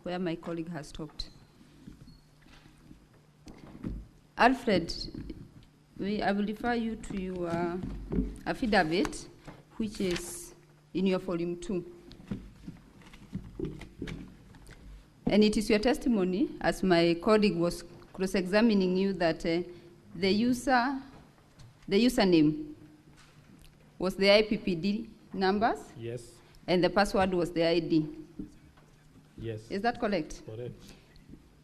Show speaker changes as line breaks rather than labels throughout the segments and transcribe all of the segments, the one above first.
where my colleague has stopped. Alfred, I will refer you to your affidavit, which is in your volume 2. And it is your testimony, as my colleague was cross-examining you, that the username was the IPPD numbers?
Yes.
And the password was the ID?
Yes.
Is that correct?
Correct.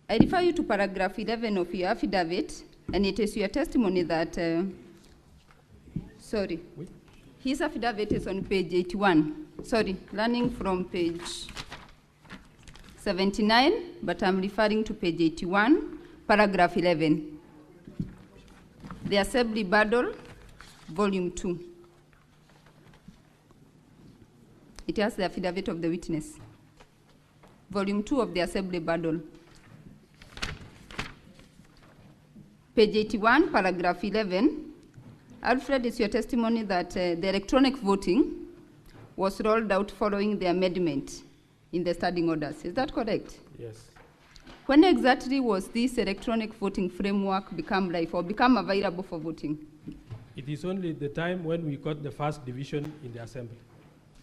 I refer you to paragraph 11 of your affidavit, and it is your testimony that,
Oui.
His affidavit is on page 81. Running from page 79, but I'm referring to page 81, paragraph 11. The Assembly Battle, volume 2. It has the affidavit of the witness. Volume 2 of the Assembly Battle. Page 81, paragraph 11. Alfred, is your testimony that the electronic voting was rolled out following the amendment in the standing orders. Is that correct?
Yes.
When exactly was this electronic voting framework become live or become available for voting?
It is only the time when we got the first division in the Assembly,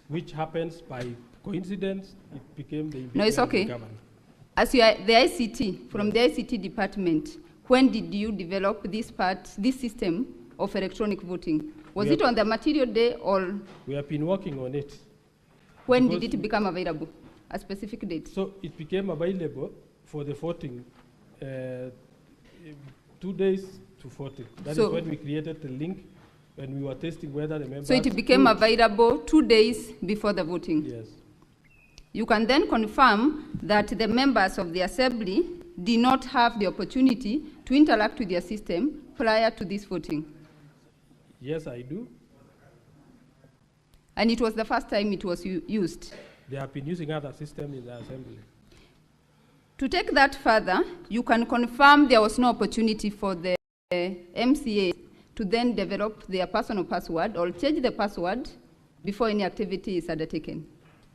which happens by coincidence. It became the
No, it's okay.
government.
As you are the ICT, from the ICT department, when did you develop this system of electronic voting? Was it on the material day or?
We have been working on it.
When did it become available? A specific date?
So it became available for the voting 2 days to voting. That is when we created the link when we were testing whether the members.
So it became available 2 days before the voting?
Yes.
You can then confirm that the members of the Assembly did not have the opportunity to interact with their system prior to this voting?
Yes, I do.
And it was the first time it was used?
They have been using other systems in the Assembly.
To take that further, you can confirm there was no opportunity for the MCA to then develop their personal password or change the password before any activity is undertaken?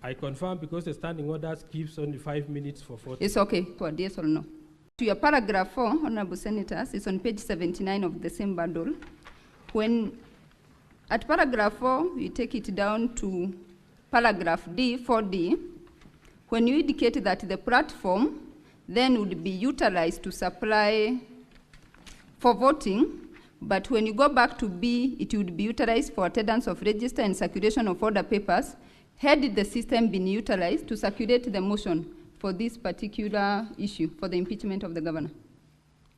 I confirm because the standing orders gives only 5 minutes for voting.
It's okay. Yes or no? To your paragraph 4, Honorable Senators, it's on page 79 of the same bundle. When at paragraph 4, you take it down to paragraph D, 4D, when you indicate that the platform then would be utilized to supply for voting, but when you go back to B, it would be utilized for attendance of register and circulation of order papers. Had the system been utilized to circulate the motion for this particular issue, for the impeachment of the governor?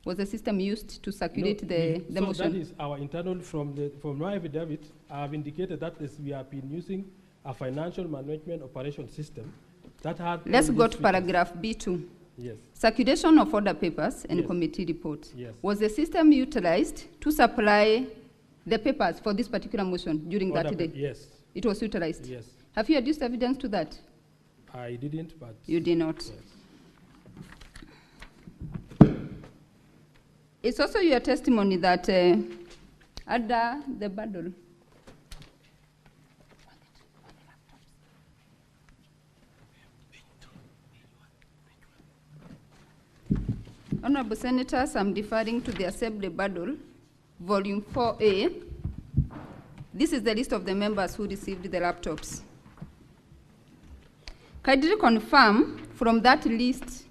Was the system used to circulate the motion?
So that is our internal, from my affidavit, I have indicated that we have been using a financial management operation system that had.
Let's go to paragraph B2.
Yes.
Circulation of order papers and committee reports.
Yes.
Was the system utilized to supply the papers for this particular motion during that day?
Yes.
It was utilized?
Yes.
Have you adduced evidence to that?
I didn't, but.
You did not.
Yes.
It's also your testimony that under the bundle, Honorable Senators, I'm referring to the Assembly bundle, volume 4A. This is the list of the members who received the laptops. Kindly confirm from that list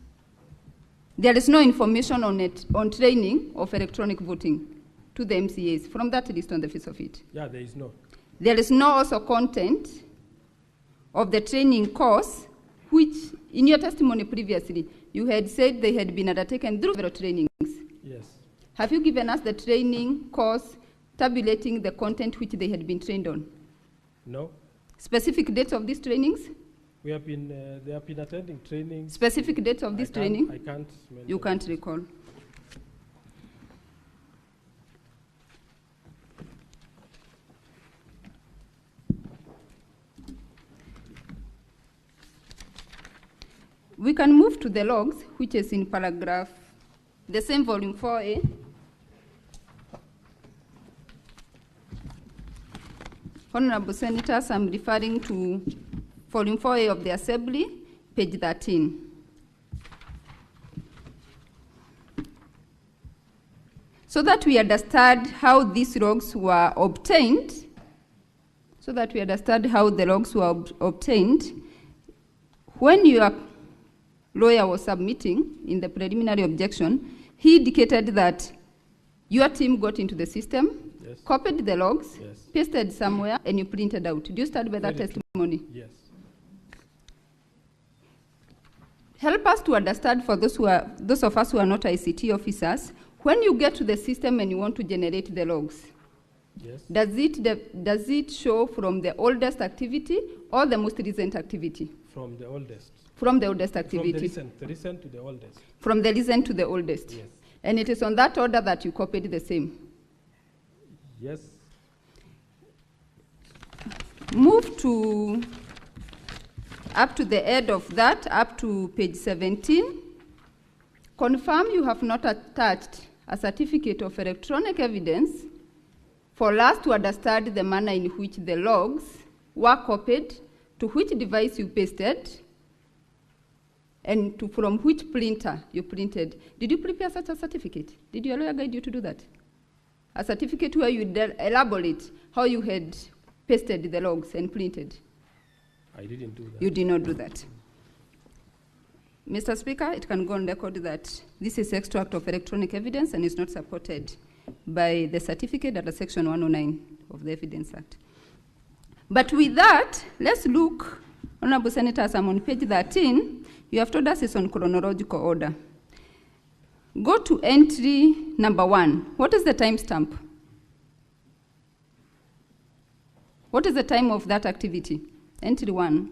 there is no information on it, on training of electronic voting to the MCAs from that list on the face of it.
Yeah, there is no.
There is no also content of the training course, which in your testimony previously, you had said they had been undertaken through several trainings.
Yes.
Have you given us the training course tabulating the content which they had been trained on?
No.
Specific dates of these trainings?
We have been, they have been attending trainings.
Specific dates of this training?
I can't mention.
You can't recall. We can move to the logs, which is in paragraph, the same volume 4A. Honorable Senators, I'm referring to volume 4A of the Assembly, page 13. so that we understand how these logs were obtained, when your lawyer was submitting in the preliminary objection, he indicated that your team got into the system,
Yes.
copied the logs,
Yes.
pasted somewhere, and you printed out. Do you stand by that
Very true.
testimony?
Yes.
Help us to understand, for those of us who are not ICT officers, when you get to the system and you want to generate the logs,
Yes.
does it show from the oldest activity or the most recent activity?
From the oldest.
From the oldest activity.
From the recent to the oldest.
From the recent to the oldest.
Yes.
And it is on that order that you copied the same.
Yes.
Move to up to the end of that, up to page 17. Confirm you have not attached a certificate of electronic evidence for us to understand the manner in which the logs were copied, to which device you pasted, and from which printer you printed. Did you prepare such a certificate? Did your lawyer guide you to do that? A certificate where you elaborate how you had pasted the logs and printed?
I didn't do that.
You did not do that. Mr. Speaker, it can go on record that this is extract of electronic evidence and is not supported by the certificate under Section 109 of the Evidence Act. But with that, let's look, Honorable Senators, I'm on page 13. You have told us it's on chronological order. Go to entry number 1. What is the timestamp? What is the time of that activity? Entry 1.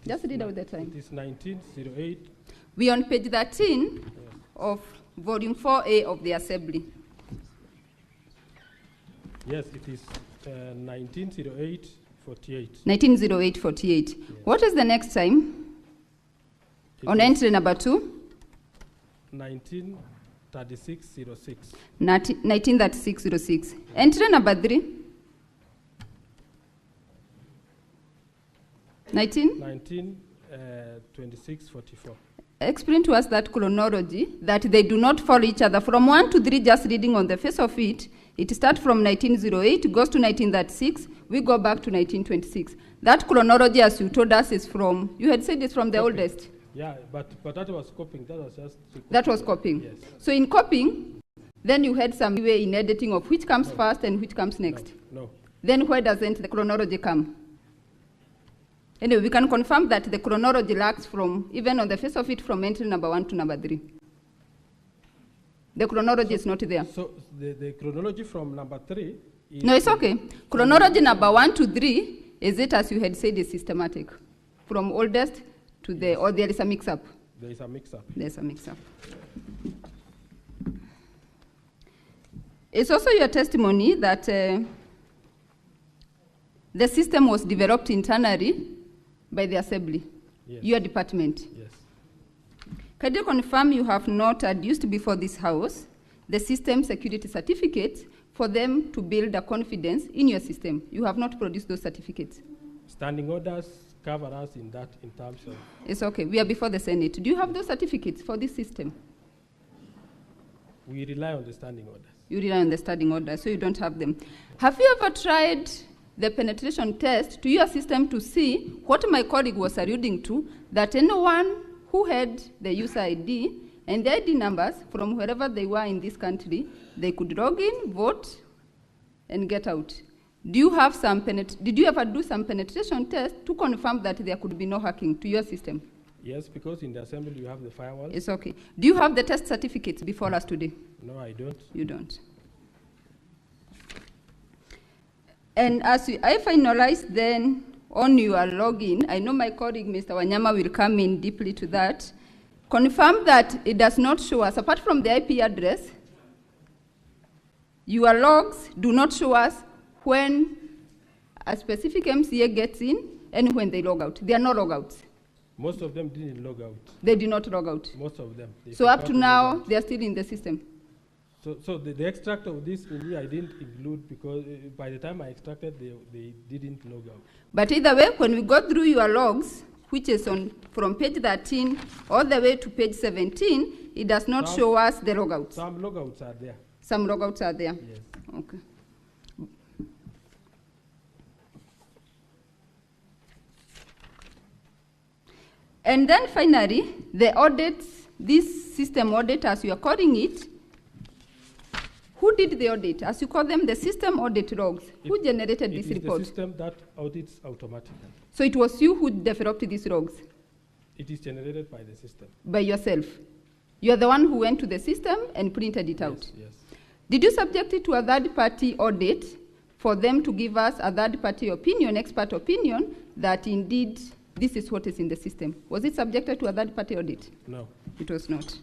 Just read out the time.
It is 1908.
We are on page 13 of volume 4A of the Assembly.
Yes, it is 1908-48.
1908-48. Yes. What is the next time? On entry number 2?
1936-06.
1936-06. Entry number 3?
1926-44.
Explain to us that chronology, that they do not follow each other. From 1 to 3, just reading on the face of it, it starts from 1908, goes to 1936, we go back to 1926. That chronology, as you told us, is from, you had said it's from the oldest.
Yeah, but that was copying. That was just
that was copying.
Yes.
So in copying, then you had some way in editing of which comes first and which comes next.
No.
Then where doesn't the chronology come? Anyway, we can confirm that the chronology lacks from, even on the face of it, from entry number 1 to number 3. The chronology is not there.
So the chronology from number 3 is...
No, it's okay. Chronology number 1 to 3, is it, as you had said, is systematic? From oldest to the, or there is a mix-up?
There is a mix-up.
There's a mix-up. It's also your testimony that the system was developed internally by the Assembly, yes. Your department.
Yes.
Can you confirm you have not adduced before this House the system security certificates for them to build a confidence in your system? You have not produced those certificates.
Standing orders cover us in that, in terms of...
It's okay. We are before the Senate. Do you have those certificates for this system?
We rely on the standing orders.
You rely on the standing orders, so you don't have them. Have you ever tried the penetration test to your system to see what my colleague was alluding to, that anyone who had the user ID and the ID numbers from wherever they were in this country, they could log in, vote, and get out? Do you have some did you ever do some penetration test to confirm that there could be no hacking to your system?
Yes, because in the Assembly you have the firewall.
It's okay. Do you have the test certificates before us today?
No, I don't.
You don't. And as I finalize then on your login, I know my colleague, Mr. Wanyama, will come in deeply to that. Confirm that it does not show us, apart from the IP address, your logs do not show us when a specific MCA gets in and when they log out. There are no logouts.
Most of them didn't log out.
They did not log out.
Most of them.
So up to now, they are still in the system.
So the extract of this in here I didn't include because by the time I extracted, they didn't log out.
But either way, when we go through your logs, which is on from page 13 all the way to page 17, it does not show us the logouts.
Some logouts are there.
Some logouts are there?
Yes.
Okay. And then finally, the audits, this system audit, as you are calling it, who did the audit? As you call them, the system audit logs. Who generated this report?
It is the system that audits automatically.
So it was you who developed these logs?
It is generated by the system.
By yourself? You are the one who went to the system and printed it out?
Yes.
Did you subject it to a third-party audit for them to give us a third-party opinion, expert opinion, that indeed this is what is in the system? Was it subjected to a third-party audit?
No.
It was not.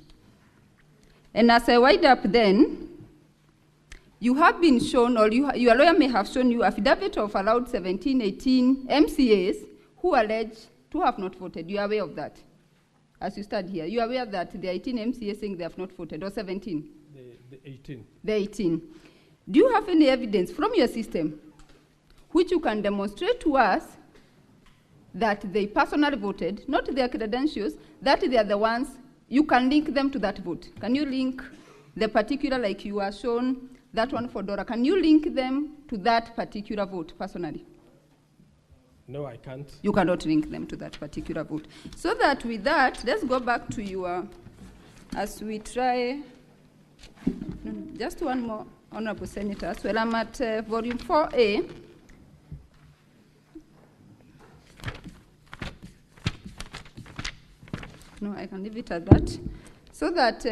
And as I wind up then, you have been shown, or your lawyer may have shown you affidavit of allowed 17, 18 MCAs who allege to have not voted. You are aware of that? As you stand here, you are aware that there are 18 MCAs saying they have not voted, or 17?
The 18.
The 18. Do you have any evidence from your system which you can demonstrate to us that they personally voted, not their credentials, that they are the ones, you can link them to that vote? Can you link the particular, like you are shown, that one for Dora, can you link them to that particular vote personally?
No, I can't.
You cannot link them to that particular vote. So that with that, let's go back to your, as we try, just one more, Honorable Senators. Well, I'm at volume 4A. No, I can leave it at that. So that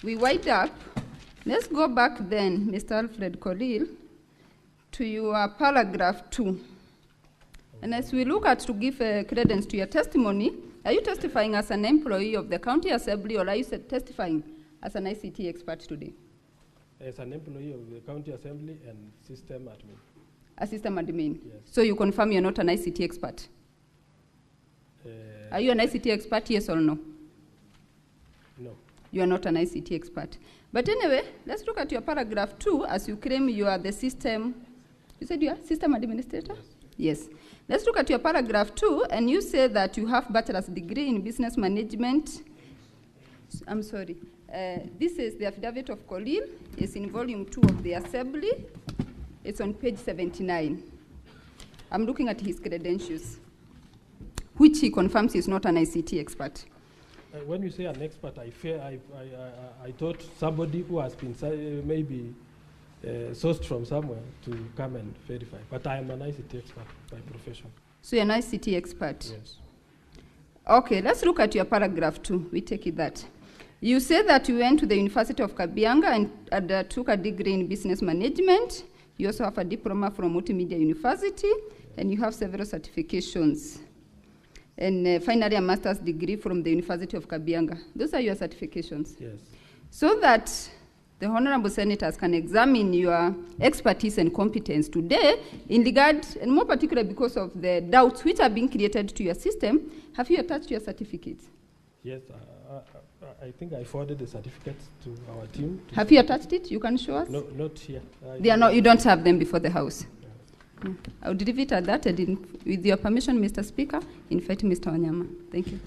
we wind up. Let's go back then, Mr. Alfred Kolil, to your paragraph 2. And as we look at to give credence to your testimony, are you testifying as an employee of the county assembly, or are you testifying as an ICT expert today?
As an employee of the county assembly and system admin.
A system admin?
Yes.
So you confirm you're not an ICT expert? Are you an ICT expert, yes or no?
No.
You are not an ICT expert. But anyway, let's look at your paragraph 2, as you claim you are the system, you said you are system administrator?
Yes.
Yes. Let's look at your paragraph 2, and you say that you have bachelor's degree in business management. I'm sorry. This is the affidavit of Kolil. It's in volume 2 of the assembly. It's on page 79. I'm looking at his credentials, which he confirms he's not an ICT expert.
When you say an expert, I thought somebody who has been maybe sourced from somewhere to come and verify. But I am an ICT expert by profession. So
you're an ICT expert?
Yes.
Okay, let's look at your paragraph 2. We take it that. You say that you went to the University of Kabianga and took a degree in business management. You also have a diploma from Multimedia University, and you have several certifications. And finally, a master's degree from the University of Kabianga. Those are your certifications?
Yes.
So that the honorable senators can examine your expertise and competence today in regard, and more particularly because of the doubts which are being created to your system. Have you attached your certificates?
Yes, I think I forwarded the certificates to our team.
Have you attached it? You can show us?
No, not here.
They are not, you don't have them before the House? No. I would leave it at that, and with your permission, Mr. Speaker, invite Mr. Wanyama. Thank you.